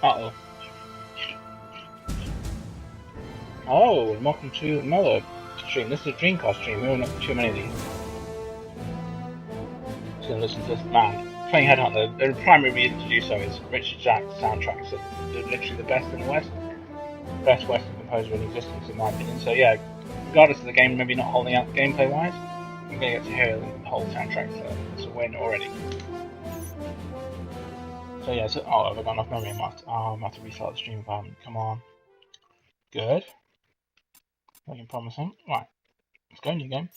Uh-oh. Oh, welcome to another stream. This is a Dreamcast stream. We don't have too many of these. Just gonna listen to this band. Playing Headhunter. The primary reason to do so is Richard Jack's soundtracks are literally the best in the West. Best Western composer in existence, in my opinion. So yeah, regardless of the game maybe not holding out gameplay-wise, I'm gonna get to hear the whole soundtrack, so it's a win already. So yeah, so I've got enough memory. I'm gonna have to restart the stream if I haven't. Come on. Good. Looking promising. Right. Let's go, new game.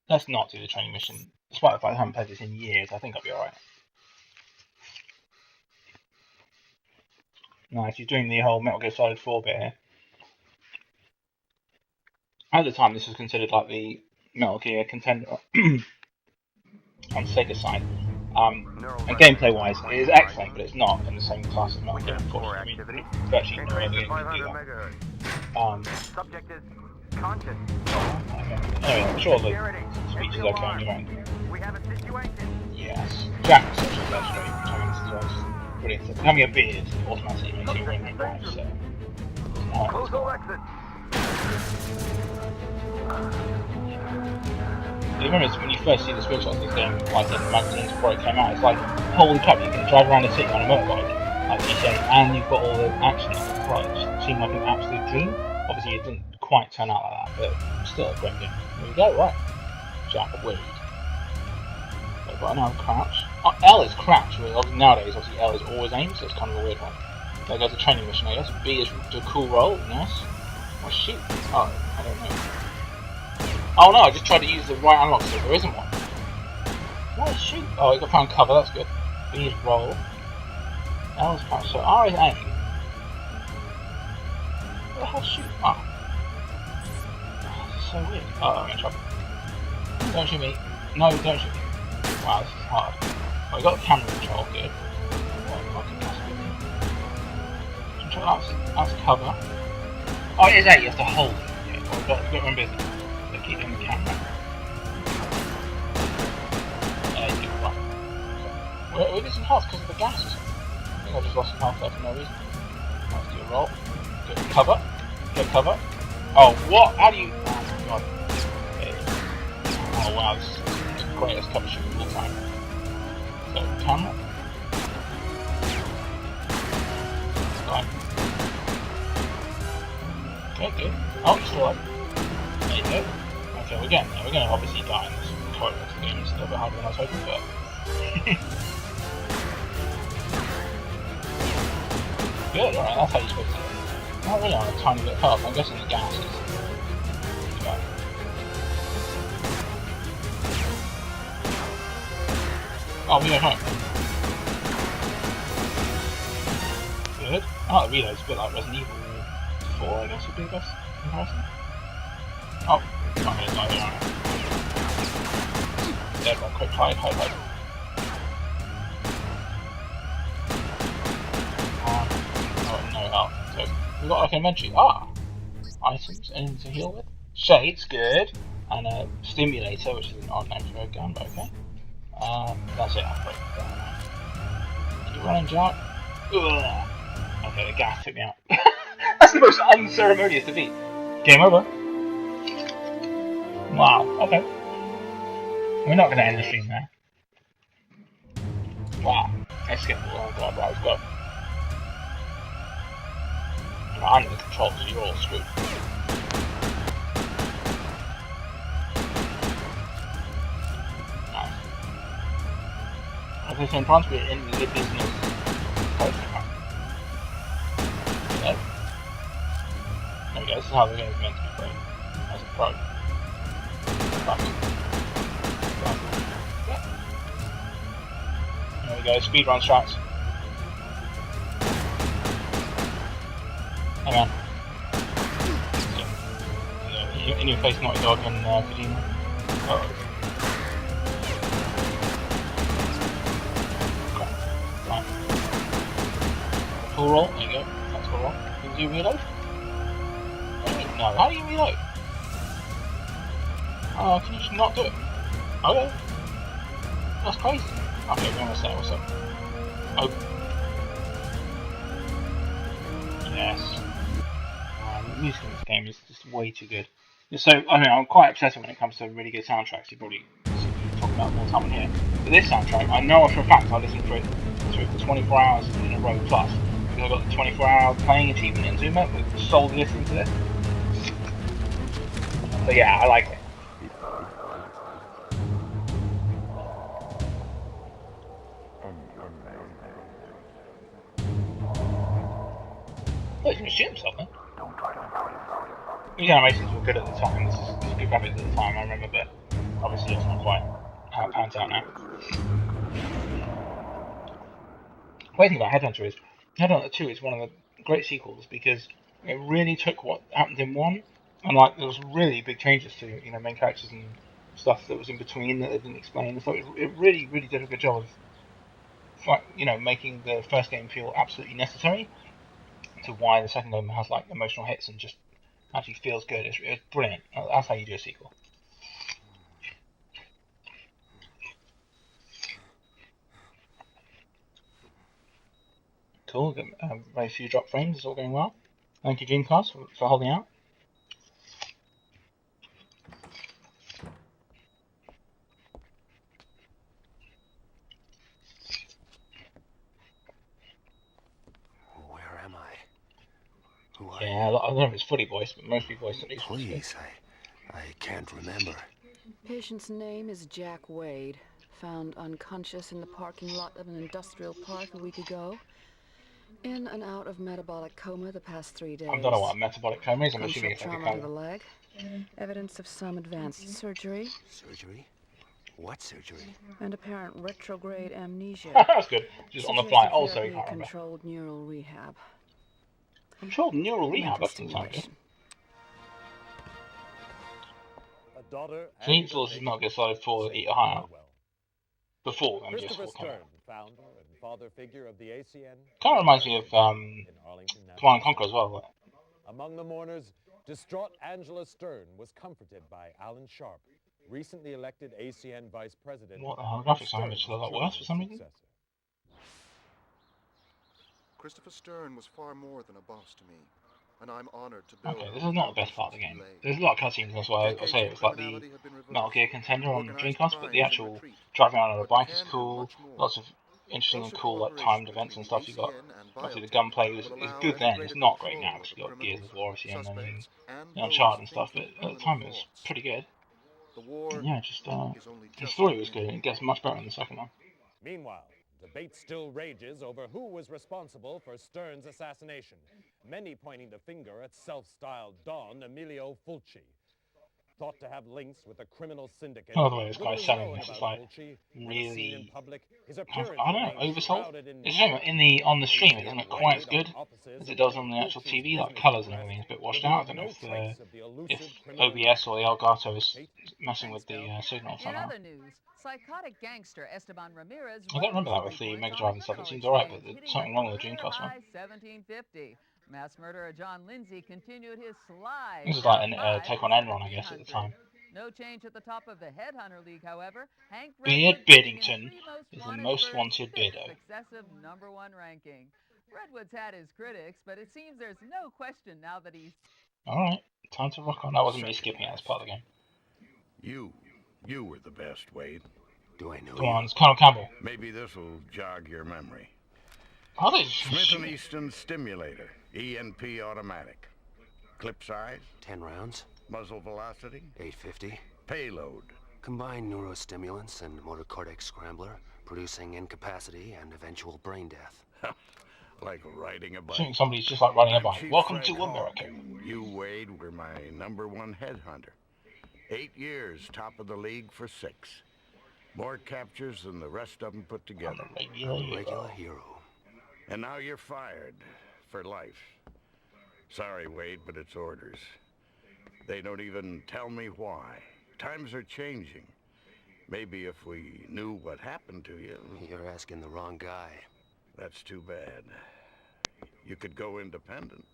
Let's not do the training mission. Despite the fact I haven't played this in years, I think I'll be alright. Nice, you're doing the whole Metal Gear Solid 4 bit here. At the time, this was considered like the Metal Gear contender on Sega side. And gameplay-wise, it is excellent, but it's not in the same class as Metal Gear, unfortunately. I mean, virtually no other game can do that. Subject is conscious. Anyway, I'm sure the speech is okay on your end. We have a situation. Yes. Jack's such a legendary protagonist as well. It's brilliant. Having a beard automatically makes you win real life, so... Close all exit. You remember when you first see the screenshots of this game, like in magazines before it came out, it's like, holy crap, you can drive around the city on a motorbike, like you say, and you've got all the action. It's like, it just seemed like an absolute dream. Obviously, it didn't quite turn out like that, but still a great game. There we go, right. Jack Wade. They've got another crouch. Oh, L is crouch, really. Obviously, nowadays, obviously, L is always aim, so it's kind of a weird one. There goes a training mission, I guess. B is to a cool roll, nice. Oh, shoot. Oh, I don't know. Oh no, I just tried to use the right analog stick, there isn't one. Oh shoot. Oh, I got found cover, that's good. B is roll. L is crouch, so R is aim. What the hell, shoot? Oh. This is so weird. Oh, I'm in trouble. Don't shoot me. No, don't shoot me. Wow, this is hard. Oh, we got the camera control, good. What fucking control, that's cover. Oh, it is A, you have to hold it. Okay, well, we've got to remember this. Keep in the camera. There you go. Right. We're losing health because of the gas or something. I think I just lost some health there for no reason. Let's do a roll. Get cover. Get cover. Oh, what? How do you... Oh my god. Okay. Oh wow, this is the greatest cover shoot of all time. So, camera. Right. Okay, good. Oh, you're still up. There you go. Okay, we're getting there. We're going to obviously die in this corridor of the game. It's a little bit harder than I was hoping, but... Good, alright, that's how you're supposed to do it. Not really on a tiny bit of health. I'm guessing the gas is... Right. Oh, we are home. Good. Oh, the reload's a bit like Resident Evil 4, I guess would be the best comparison. Oh, I'm gonna die there, aren't I? Dead one, quick hide. Oh, no health. So, we've got like an inventory. Ah! Items, anything to heal with? Shades, good. And a stimulator, which is an odd name for a gun, but okay. That's it, I'll put it down. Keep running, Jack. Ugh. Okay, the gas took me out. That's the most unceremonious defeat. Game over. Wow, okay. We're not going to end the stream there. Wow. Let's get the long grab, right, let's go. I'm in the controls, so you're all screwed. Nice. Okay, so in France we're in the business. Okay. There we go, this is how the game is meant to be played. As a pro. There we go, speedrun strats. Hang on. Yeah, in your face, Naughty Dog and Kojima. Oh. Right. Full roll, there you go. That's full roll. Can you reload? No, how do you reload? Oh, can you just not do it? Okay. That's crazy. Okay, we're almost there, what's up? Oh. Yes. The music in this game is just way too good. So, I mean, I'm quite obsessive when it comes to really good soundtracks. You probably talk about more time on here. But this soundtrack, I know for a fact I listened to it for 24 hours in a row plus. Because I got the 24-hour playing achievement in Zuma, but solely listening to this. So yeah, I like it. Oh, he's gonna shoot himself then. The animations were good at the time. This is good graphics at the time, I remember, but obviously it's not quite how it pans out now. The great thing about Headhunter is Headhunter 2 is one of the great sequels because it really took what happened in 1 and like there was really big changes to main characters and stuff that was in between that they didn't explain. So it really did a good job of making the first game feel absolutely necessary to why the second game has like emotional hits and just actually feels good. It's brilliant. That's how you do a sequel. Cool. Very few drop frames. It's all going well. Thank you, Dreamcast, for holding out. Where am I? Who are Yeah, I don't know if it's fully voiced, but mostly voiced at least. Please, I can't remember. Patient's name is Jack Wade. Found unconscious in the parking lot of an industrial park a week ago. In and out of metabolic coma the past 3 days. I don't know what a metabolic coma is. I'm assuming Gunshot it's like a trauma to the coma. leg. Evidence of some advanced surgery. Surgery? What surgery? And apparent retrograde amnesia. That's good. Just on the fly. Also, you can't remember. Controlled neural rehab. Controlled neural rehab. That doesn't sound good. Phoenix is not get started for Eat a Higher. Before MGS4 came out. Founder and father figure of the ACN. Kind of reminds me of Command & Conquer as well. Among the mourners, distraught Angela Stern was comforted by Alan Sharp, recently elected ACN vice president. What the hell? Graphics are a lot worse for some reason. Christopher Stern was far more than a boss to me, and I'm honored to build. Okay, this is not the best part of the game. There's a lot of cutscenes, that's why I say it was like the Metal Gear Contender on Dreamcast, but the actual driving around on a bike is cool. Lots of interesting and cool like timed events and stuff. You got obviously the gunplay is good then. It's not great now because you got Gears of War and then Uncharted and stuff, but at the time it was pretty good. And yeah, just the story was good and it gets much better in the second one. Meanwhile, debate still rages over who was responsible for Stern's assassination, many pointing the finger at self-styled Don Emilio Fulci. Thought to have links with a criminal syndicate. Oh, the way this guy's selling this is like really, I don't know, oversold. It's on the stream it doesn't look quite as good as it does on the actual TV, like colours and everything is a bit washed out. I don't know if OBS or the Elgato is messing with the signal somehow. Psychotic gangster Esteban Ramirez. I don't remember that with the Mega Drive and stuff. It seems alright, but there's something wrong with the Dreamcast one. 1750. Mass murderer John Lindsay continued his slide. This is like a take on Enron, I guess, at the time. No change at the top of the Headhunter League, however. Hank Beard Biddington is the most wanted bidder. Successive #1 ranking. Redwood's had his critics, but it seems there's no question now that he's. Alright, time to rock on. That wasn't me skipping it as part of the game. You were the best, Wade. Do I know Come on, it's Colonel Campbell. Maybe this will jog your memory. Smith & Easton Stimulator, ENP automatic. Clip size? 10 rounds. Muzzle velocity? 850. Payload? Combined neurostimulants and motor cortex scrambler, producing incapacity and eventual brain death. Like riding a bike. I think somebody's just like riding a bike. Chief Welcome Frank to America. You, Wade, were my #1 headhunter. 8 years, top of the league for 6. More captures than the rest of them put together. Regular hero. And now you're fired. For life. Sorry, Wade, but it's orders. They don't even tell me why. Times are changing. Maybe if we knew what happened to you... You're asking the wrong guy. That's too bad. You could go independent.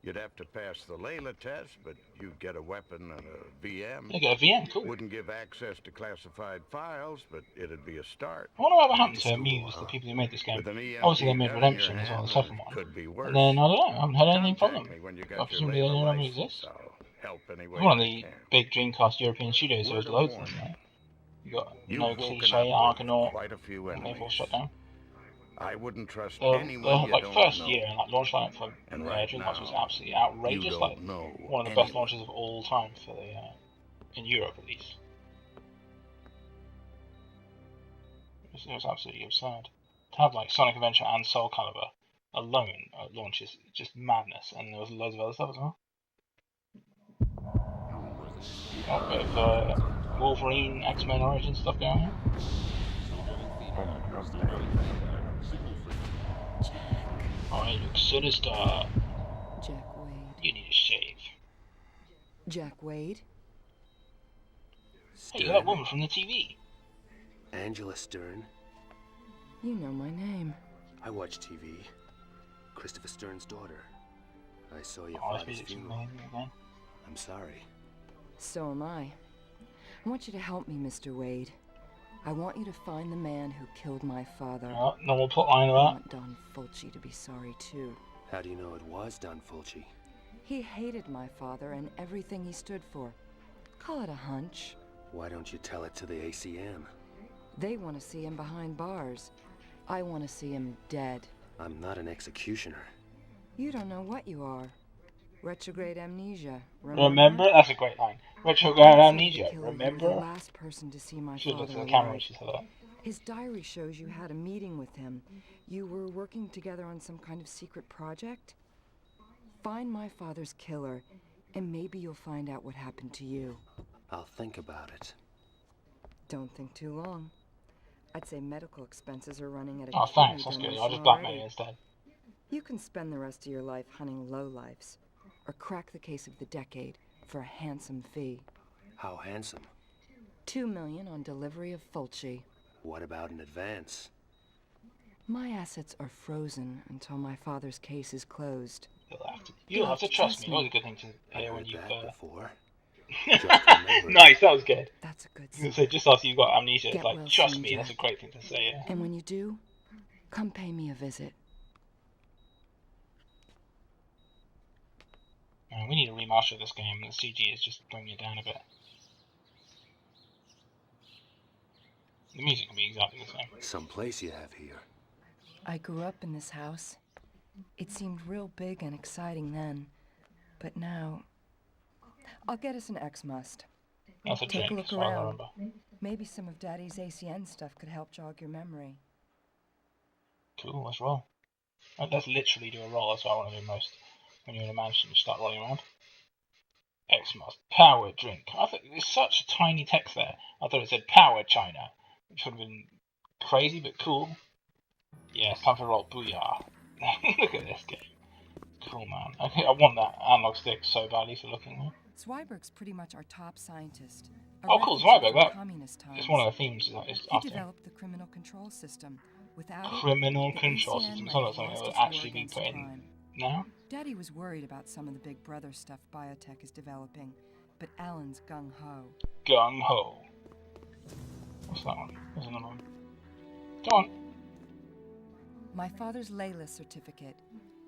You'd have to pass the Layla test, but you'd get a weapon and a VM. You get a VM, cool. Wouldn't give access to classified files, but it'd be a start. I wonder what happened to to school, Muse, huh? the people who made this game. With an EMP Obviously they made gun in your Redemption as well, the hand, second one. could be worse. And then, I don't know, I haven't heard anything from Contact them. me when you I got your presume they don't Layla know they license. exist. I'll help any way One of I the can. big Dreamcast European studios, so there's Word of loads of them, warning. right? You got You've No woken Cliche, up with Argonaut, quite a few and they've all enemies. shut down. I wouldn't trust The anyone you like don't first know. year and like launch lineup for And right Dreamcast was now, absolutely outrageous. you don't Like know one of the best anyone. launches of all time for the in Europe at least. It was absolutely absurd. To have like Sonic Adventure and Soul Calibur alone at launch is just madness, and there was loads of other stuff as well. Got a bit of Wolverine, X-Men Origin stuff going on. Oh, you look sinister. Jack Wade. You need a shave. Jack Wade? Hey, you're that woman from the TV. Angela Stern. You know my name. I watch TV. Christopher Stern's daughter. I saw your Oh, this father's music's funeral. amazing again. I'm sorry. So am I. I want you to help me, Mr. Wade. I want you to find the man who killed my father. Oh, normal plotline I of want Don Fulci to be sorry, too. How do you know it was Don Fulci? He hated my father and everything he stood for. Call it a hunch. Why don't you tell it to the ACM? They want to see him behind bars. I want to see him dead. I'm not an executioner. You don't know what you are. Retrograde amnesia. Remember? That's a great line. Retrograde amnesia. You were the Remember? last person to see my She looked father at the camera when alive. she said that. His diary shows you had a meeting with him. You were working together on some kind of secret project? Find my father's killer, and maybe you'll find out what happened to you. I'll think about it. Don't think too long. I'd say medical expenses are running at a Oh, thanks. That's kidney good. I'll donation just blackmail already. you instead. You can spend the rest of your life hunting lowlifes, or crack the case of the decade for a handsome fee. How handsome? $2 million on delivery of Fulci. What about an advance? My assets are frozen until my father's case is closed. You'll have to trust me. Always a good thing to I've hear when heard you've. that before. Just remember it. Nice, that was good. That's a good I was sign. gonna say just after you got amnesia, it's Get like well trust soon, me. That's a Jack. great thing to say. Yeah. And when you do, come pay me a visit. We need a remaster of this game. The CG is just bringing it down a bit. The music can be exactly the same. Some place you have here. I grew up in this house. It seemed real big and exciting then, but now... I'll get us an X-Must. That's a Take a drink, look as far as I around. remember. Maybe some of Daddy's ACN stuff could help jog your memory. Cool, let's roll. Let's literally do a roll. That's what I want to do most. When you're in a mansion, you start rolling around. X-Must. Powered drink. I thought there's such tiny text there. I thought it said powered China. Which would have been crazy, but cool. Yeah, it's time for roll. Booyah. Look at this game. Cool, man. Okay, I want that analog stick so badly for looking. Zweiberg's pretty much our top scientist. A Oh, cool, refugee Zweiberg. from That communist times. it's one of the themes that is He after. developed the criminal control system. Without it, Criminal the control ACN system. might Sounds like have something that lost would its war actually be against put in crime. now. Daddy was worried about some of the Big Brother stuff biotech is developing, but Alan's gung-ho. Gung ho. What's that one? There's another one. Go on. My father's Layla certificate.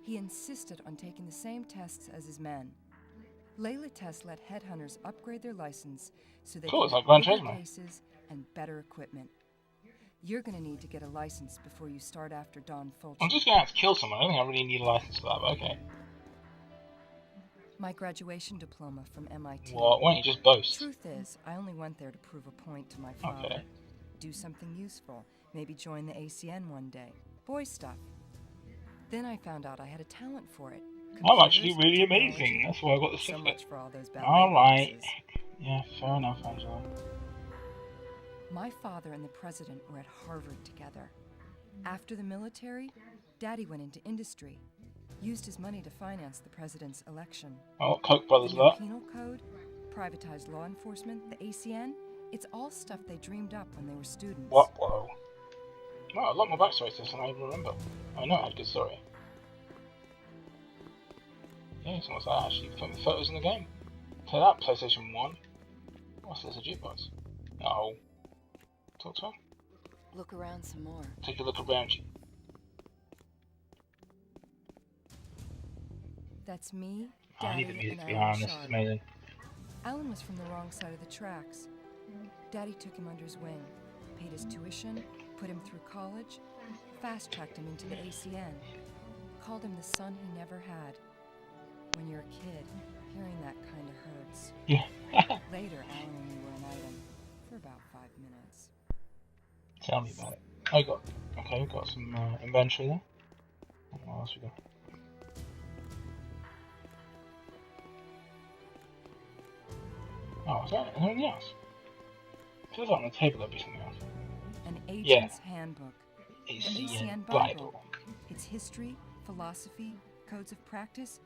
He insisted on taking the same tests as his men. Layla tests let headhunters upgrade their license so they Cool, can it's like get Gran bigger Turismo. cases and better equipment. You're gonna need to get a license before you start after Don Fulci. I'm just going to have to kill someone. I don't think I really need a license for that, but okay. My graduation diploma from MIT. What? Why don't you just boast? Truth is, I only went there to prove a point to my father. Okay. Do something useful. Maybe join the ACN one day. Boy stuff. Then I found out I had a talent for it. I'm actually Computers, really technology. amazing. That's why I got the So certificate. much for all those ballet Alright. classes. Yeah, fair enough, Angela. My father and the president were at Harvard together. After the military, Daddy went into industry. Used his money to finance the president's election. Oh, Koch brothers The of new that. penal code, privatized law enforcement, the ACN, it's all stuff they dreamed up when they were students. What? Whoa. Wow, a lot more backstory to this than I even remember. I know it had a good story. Okay, so what's that actually? Putting photos in the game. Play that, PlayStation 1. What's this, a jukebox? No. Talk to her. Look around some more. Take a look around you. That's me, I need the Daddy, music and behind Alan this, it's Sharp. amazing. Alan was from the wrong side of the tracks. Daddy took him under his wing, paid his tuition, put him through college, fast-tracked him into the ACN, called him the son he never had. When you're a kid, hearing that kind of hurts. Yeah. Later, Alan and me were an item for about 5 minutes. Tell me about it. Oh, we've got some inventory there. What else we got? Oh, is there anything else? Feels like on the table there'd be something else. An agent's handbook. ACN Bible. Its history, philosophy, codes of practice.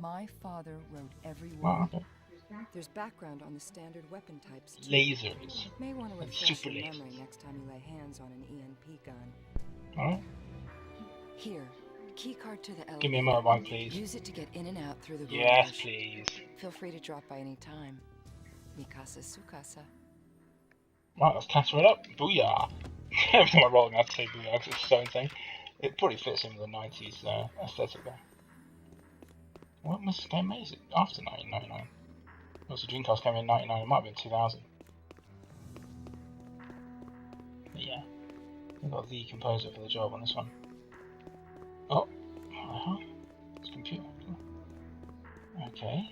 My father wrote every word. Wow, okay. There's background on the standard weapon types too. Lasers. May want to And refresh super your lasers. memory next time you lay hands on an EMP gun. Alright. Here, key card to the elevator. Give me a motorbike, please. Use it to get in and out through the garage. Yes, please. Feel free to drop by any time. Mi casa es su casa. Right, let's cancel it up. Booyah! Every time I roll, I have to say booyah because it's so insane. It probably fits in with the 90s aesthetic there. What was this game made? Is it after 1999? Well, the Dreamcast came in 99, it might have been 2000. But yeah, we've got the composer for the job on this one. Oh, it's a computer. Okay.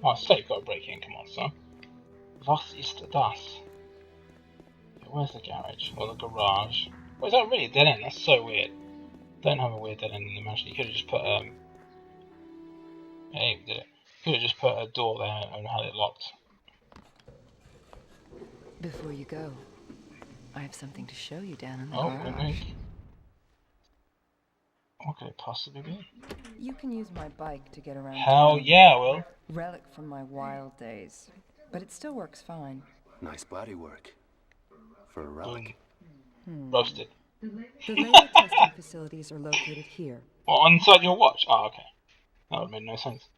Oh, State got a break in, come on, son. Was ist das? Where's the garage? Or the garage? Well, is that really a dead end? That's so weird. Don't have a weird dead end in the mansion. You could have just put, hey, we did it. Could have just put a door there and had it locked. Before you go, I have something to show you down in the Oh, garage. okay. What could it possibly be? You can use my bike to get around Hell town. yeah, I will. Relic from my wild days. But it still works fine. Nice body work. For a relic. Roasted. The laser testing facilities are located here. What, inside your watch? Oh, okay. That would have made no sense.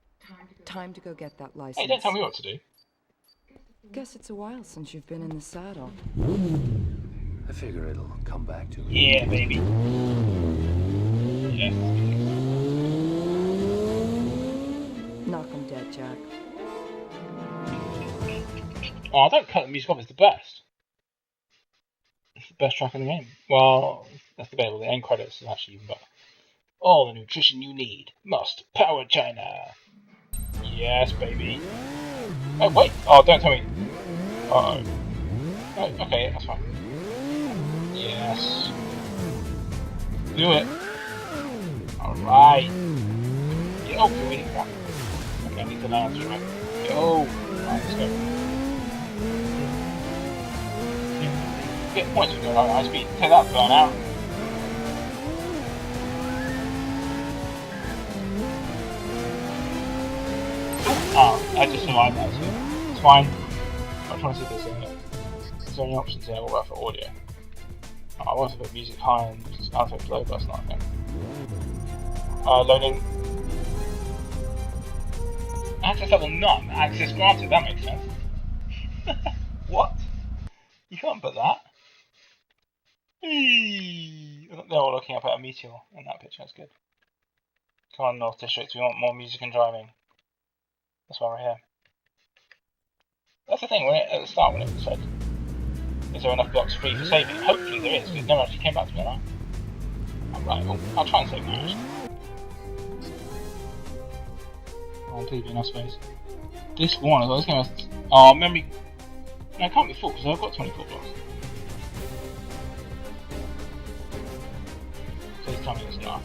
Time to go get that license. Hey, don't tell me what to do. Guess it's a while since you've been in the saddle. I figure it'll come back to me. Yeah, baby. Yes. Knock 'em dead, Jack. Oh, I don't cut the music off, it's the best. It's the best track in the game. Well, that's debatable. The end credits is actually even better. All the nutrition you need must power China. Yes, baby. Oh, wait. Oh, don't tell me. Uh-oh. Oh, okay, that's fine. Yes. Do it. Alright. Oh, we need that. Okay, I need to land right. Go. Right, let's go. Get points for going at high speed. Take that, burnout. Oh, I just survived that, so it's fine. I'm trying to see if there's there any options here. What about for audio? Oh, I want to put music high and just outfit low, but that's not a thing. Loading. Access level none. Access granted, that makes sense. What? You can't put that. Eee. They're all looking up at a meteor in that picture, that's good. Come on, North District, we want more music and driving. That's why we're here. That's the thing, at the start when it said, is there enough blocks free for saving? Hopefully there is, because it never actually came back to me on that. Alright, well, I'll try and save now actually. On TV, enough space. This one as well, this game has... Oh, memory... No, it can't be full, because I've got 24 blocks. Please tell me it's not.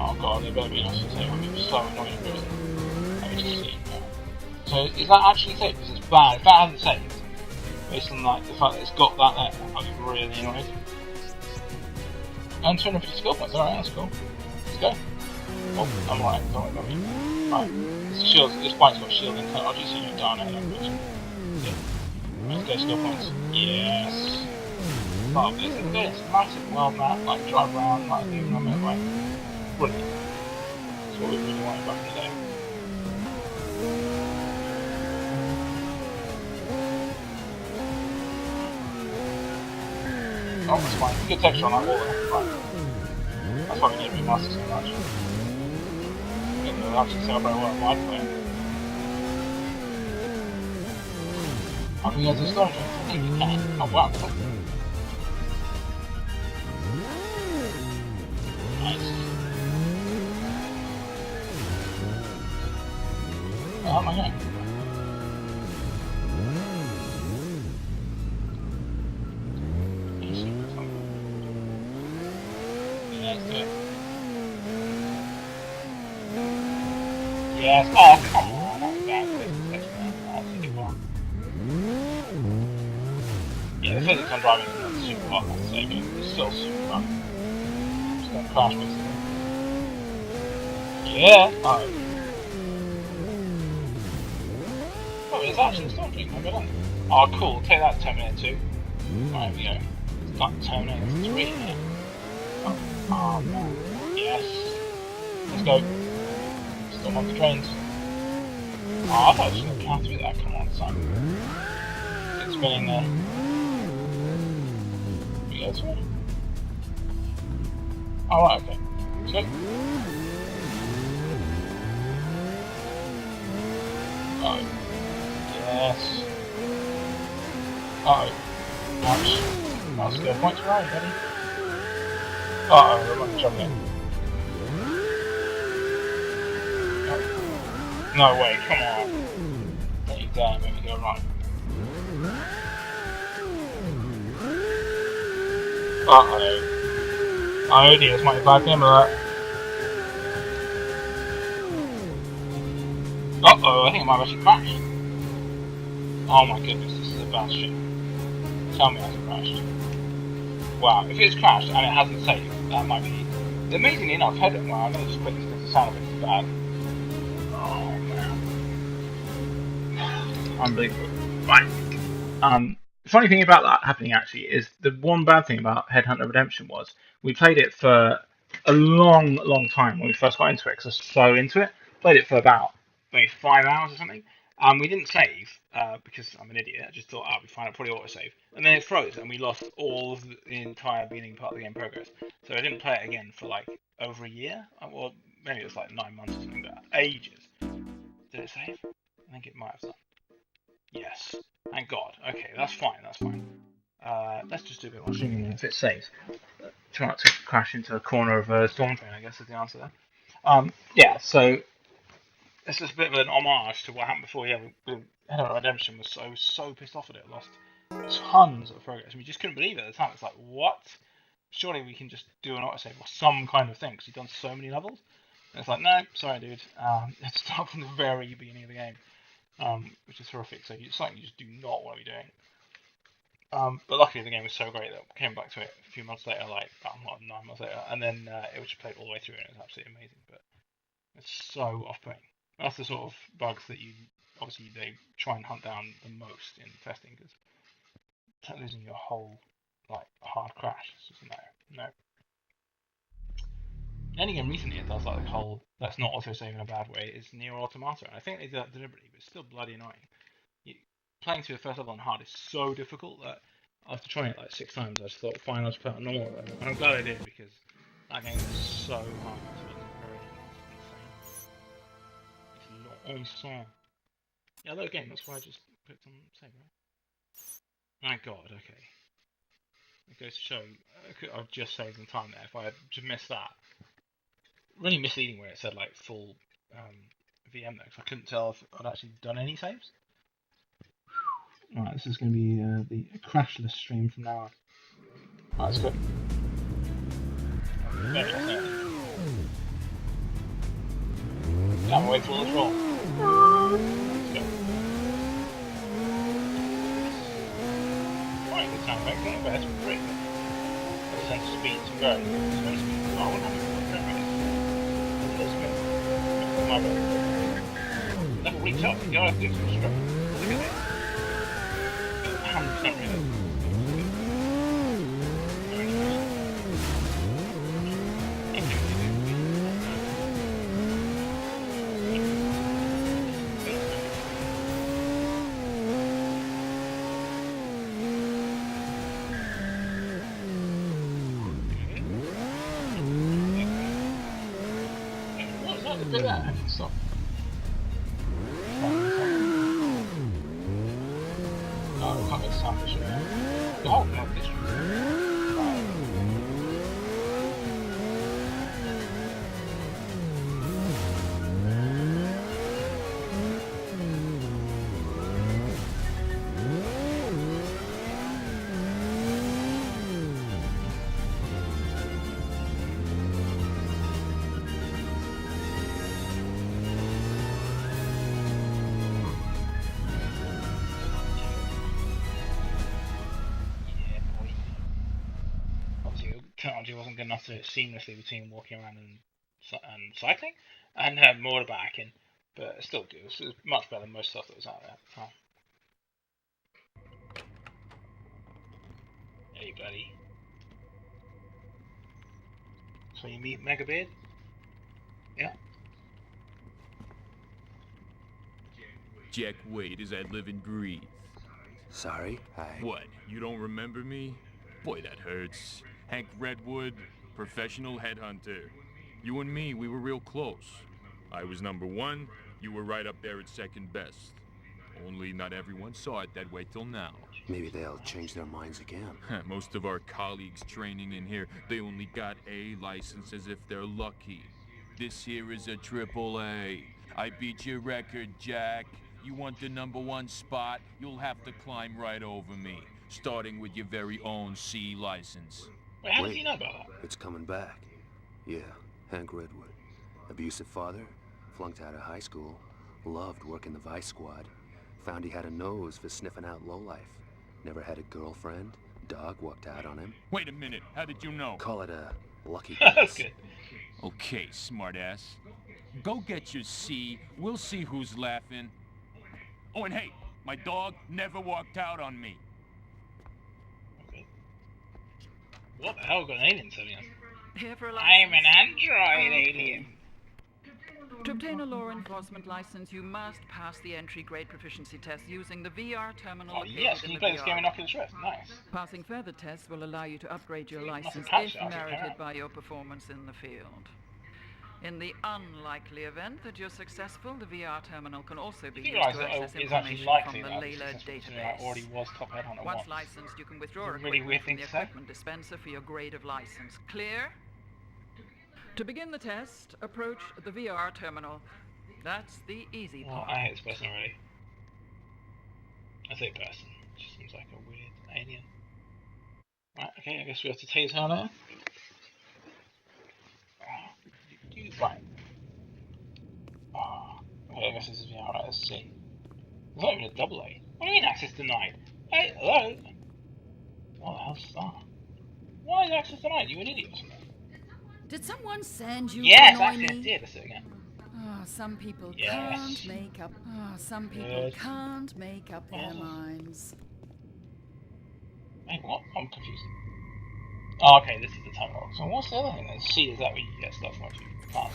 Oh god, there better be enough to save. It was so annoying in prison. Let me just see. So, is that actually saved? Because it's bad. If that hasn't saved, based on like the fact that it's got that there, I'd be really annoyed. And 250 skill points, alright, that's cool. Let's go. Oh, I'm alright, don't worry about me. Right, this bike's got shielding technology, so you don't die on it. Yeah. Let's go, skill points. Yes. Oh, isn't this massive world map, like drive around, like moving on it, like brilliant. That's what we really wanted back in the day. Oh, that's fine. Good texture on that wall there. Fine. That's why we need remaster so much. It'll actually sell very well on my plane. I can go to the storage room. I think you can. Oh wow. Cool. Nice. Oh, how am I going? Yes. Oh, come on. That's bad. That's a good one. Yeah, the physics on driving is not super hot, I'd say, but it's still super fun. Just don't crash basically. Yeah. Oh. Oh, it's actually a storm drink. I've got it. Oh, cool. Take that, Terminator 2. Right, here we go. It's got Terminator 3 in it. Oh, man. Yes. Let's go. Still on the trains. Oh, I thought I was going to count through that. Come on, son. It's spinning there. We go through. Oh, right, okay. Let's go. Oh. Yes. Uh-oh. Nice. That's good. Points right, buddy. Uh-oh, we're not jumping. No way, come on. Let you down, let me go right. Uh-oh. Oh dear, this might be a bad game of that. Uh-oh, I think it might have actually crashed. Oh my goodness, this is a bad shit. Tell me it hasn't crashed. Wow, if it's crashed and it hasn't saved, that might be... Amazingly enough, Headhunter, well, I'm going to just quit this because the sound of it is bad. Oh man. Unbelievable. Right. The funny thing about that happening actually is the one bad thing about Headhunter Redemption was we played it for a long time when we first got into it because I was so into it. Played it for about maybe 5 hours or something. We didn't save because I'm an idiot. I just thought, oh, we find it probably autosave, and then it froze, and we lost all of the entire beginning part of the game progress. So I didn't play it again for like over a year, or maybe it was like 9 months or something, but ages. Did it save? I think it might have done. Yes. Thank God. Okay, that's fine. That's fine. Let's just do a bit more shooting if it saves. Try not to crash into a corner of a storm train, I guess is the answer there. Yeah, so it's just a bit of an homage to what happened before. Yeah, Headhunter Redemption was so pissed off at it. Lost tons of progress. We just couldn't believe it at the time. It's like, what? Surely we can just do an autosave or some kind of thing because you've done so many levels. And it's like, no, sorry, dude. Let's start from the very beginning of the game, which is horrific. So it's something you just do not want to be doing. But luckily the game was so great that I came back to it a few months later, like 9 months later, and then it was played all the way through, and it was absolutely amazing. But it's so off-putting. That's the sort of bugs that you obviously they try and hunt down the most in testing, because losing your whole like hard crash is just no. And again, recently it does like the whole that's not autosave in a bad way. It's Nier Automata, and I think they do that deliberately, but it's still bloody annoying. Playing through the first level on hard is so difficult that after trying it like 6 times, I just thought, fine, I'll just put it on normal. And I'm glad I did, because that game is so hard. It's very insane. It's not yeah, that game, that's why I just clicked on save, right? My god, okay. It goes to show, I've just saved in time there. If I had just missed that, really misleading where it said like full VM there, because I couldn't tell if I'd actually done any saves. Right, this is going to be the crashless stream from now on. Right, let's go. Can't wait for all this roll. Let's go. Right, good time back there, but that's great. Let's send speed to go. Oh, what happened? My bad. Never reach out, you gotta do some stuff. Look at this. 100% realistic. there's a bit there. Stop. Oh, I can't get sound vision now. Oh, not this one. Technology wasn't good enough to do it seamlessly between walking around and cycling and motorbiking, but it's still good. It's much better than most stuff that was out there at the time. Hey, buddy. So you meet Megabeard? Yeah. Jack Wade, as I live and breathe. Sorry, What, you don't remember me? Boy, that hurts. Hank Redwood, professional headhunter. You and me, we were real close. I was number 1, you were right up there at second best. Only not everyone saw it that way till now. Maybe they'll change their minds again. Most of our colleagues training in here, they only got A licenses if they're lucky. This here is a AAA. I beat your record, Jack. You want the number 1 spot, you'll have to climb right over me, starting with your very own C license. Wait, how does he know about that? It's coming back. Yeah, Hank Redwood. Abusive father, flunked out of high school, loved working the Vice Squad, found he had a nose for sniffing out lowlife. Never had a girlfriend, dog walked out on him. Wait a minute, how did you know? Call it a lucky That's guess. good. Okay, smartass. Go get your C, we'll see who's laughing. Oh, and hey, my dog never walked out on me. What the hell got an alien telling us? Here for a I'm an license. android alien. To obtain a law enforcement license, you must pass the entry grade proficiency test using the VR terminal. Oh located yes, in can you the play this VR. game in Oculus Rift? Nice. Passing further tests will allow you to upgrade your Must have license patched if it, I think, merited yeah. by your performance in the field. In the unlikely event that you're successful, the VR terminal can also be You used realise to access that it's actually information likely from the that I'll be Layla successful considering I database. already was top headhunter Once once. licensed, you can withdraw It's a really equipment weird from thing the to say. equipment dispenser for your grade of license. Clear? To begin the test, approach the VR terminal. That's the easy Well, part. I hate this person already. I say person. It just seems like a weird alien. Right, okay, I guess we have to tase her there. Right. Okay, I guess this is VR, right, let's see. There's not even a double A. What do you mean access denied? Hey, hello? What the hell's that? Why is access denied? You an idiot or something? Did someone send you Yes, to annoy actually I me? did. Let's do it again. Oh, some people Yes. can't make up. Oh, some people Good. can't make up their minds. Wait, what? I'm confused. Oh, okay, this is the time log. So what's the other thing then? C, is that where you get stuff once you pass?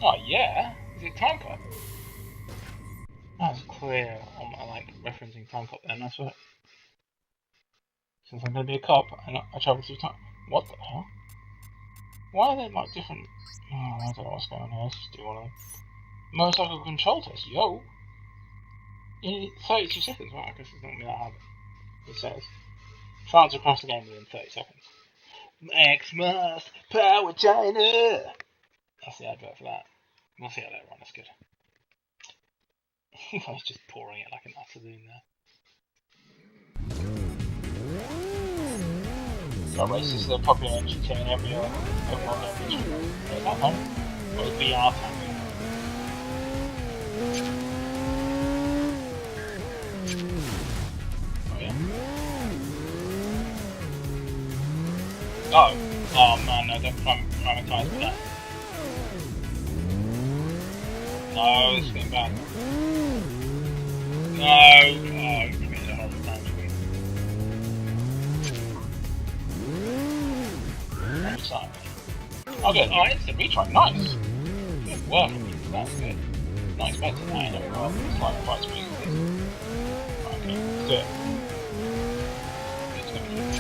Oh, yeah? Is it time cut? That's clear on like referencing time cop then, that's right. Since I'm gonna be a cop and I travel through time. What the hell? Why are they like different? Oh, I don't know what's going on here. Let's just do one of them. Motorcycle control test, yo! In 32 seconds, wow, I guess it's not me that hard. It says. Try to cross the game within 30 seconds. Max must power China! That's the advert for that. We'll see how that runs, that's good. I was just pouring it like an afternoon there. Got races that are popular and entertaining everyone knows. Is that fun? Or is VR time? Oh yeah? Oh man, no, don't traumatize with that. No, this is getting bad. No! Oh, you made a horrible time for me. Retry. Oh good, oh instant retry, nice! Good work, that's good. Not expecting that, I know, well, it's like quite smooth. Okay, let's do it. It's gonna be good.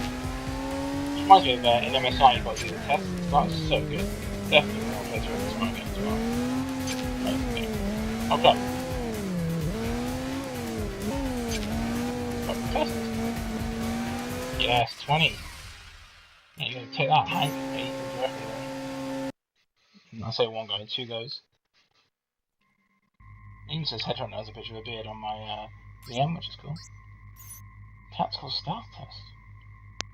Which reminds me of in MSI you got to do the test, that's so good. definitely more playthrough of this one again as well. Okay. Perfect. Yes, 20. Yeah, you gotta take that, Hank. 8 directly. I say one go, 2 goes. Even says Headhunter has a picture of a beard on my VM, which is cool. Tactical stealth test.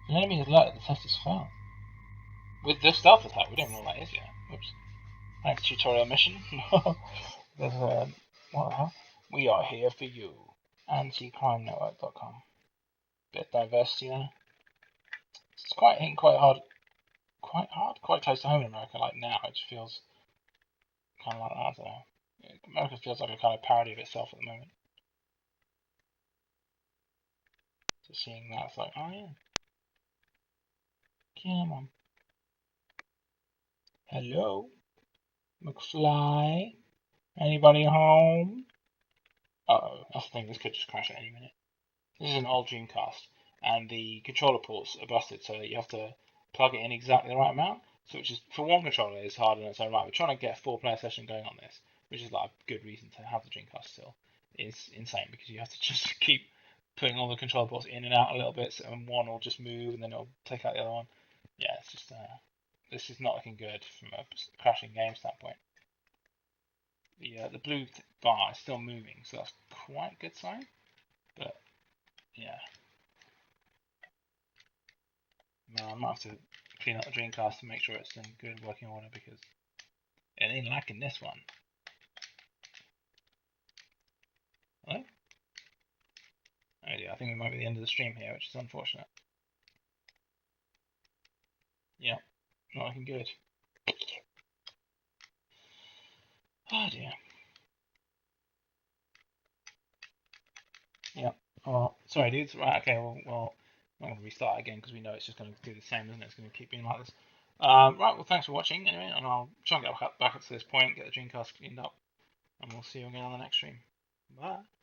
An enemy is alert that the test is failed. With the stealth attack, we don't know what that is yet. Oops. Thanks, tutorial mission. There's what the hell? We are here for you. Anticrimenetwork.com. Bit of diversity there. It's quite quite close to home in America. Like now, it just feels kind of like that. I don't know. America feels like a kind of parody of itself at the moment. So seeing that, it's like, oh yeah. Come on. Hello, McFly. Anybody home? Uh-oh, that's the thing. This could just crash at any minute. This is an old Dreamcast, and the controller ports are busted, so that you have to plug it in exactly the right amount. So, which is for one controller is hard in its own right. We're trying to get a 4-player session going on this, which is like a good reason to have the Dreamcast still. It's insane because you have to just keep putting all the controller ports in and out a little bit, and one will just move, and then it'll take out the other one. Yeah, it's just this is not looking good from a crashing game standpoint. The blue bar is still moving, so that's quite a good sign. But yeah. No, I might have to clean up the Dreamcast to make sure it's in good working order because it ain't lacking this one. Hello? Oh dear, I think we might be the end of the stream here, which is unfortunate. Yeah, not looking good. Oh dear. Yeah. Oh, sorry dudes. Right, okay, well I'm going to restart again because we know it's just going to do the same, isn't it? It's going to keep being like this. Right, well thanks for watching anyway, and I'll try and get back up to this point, get the Dreamcast cleaned up, and we'll see you again on the next stream. Bye.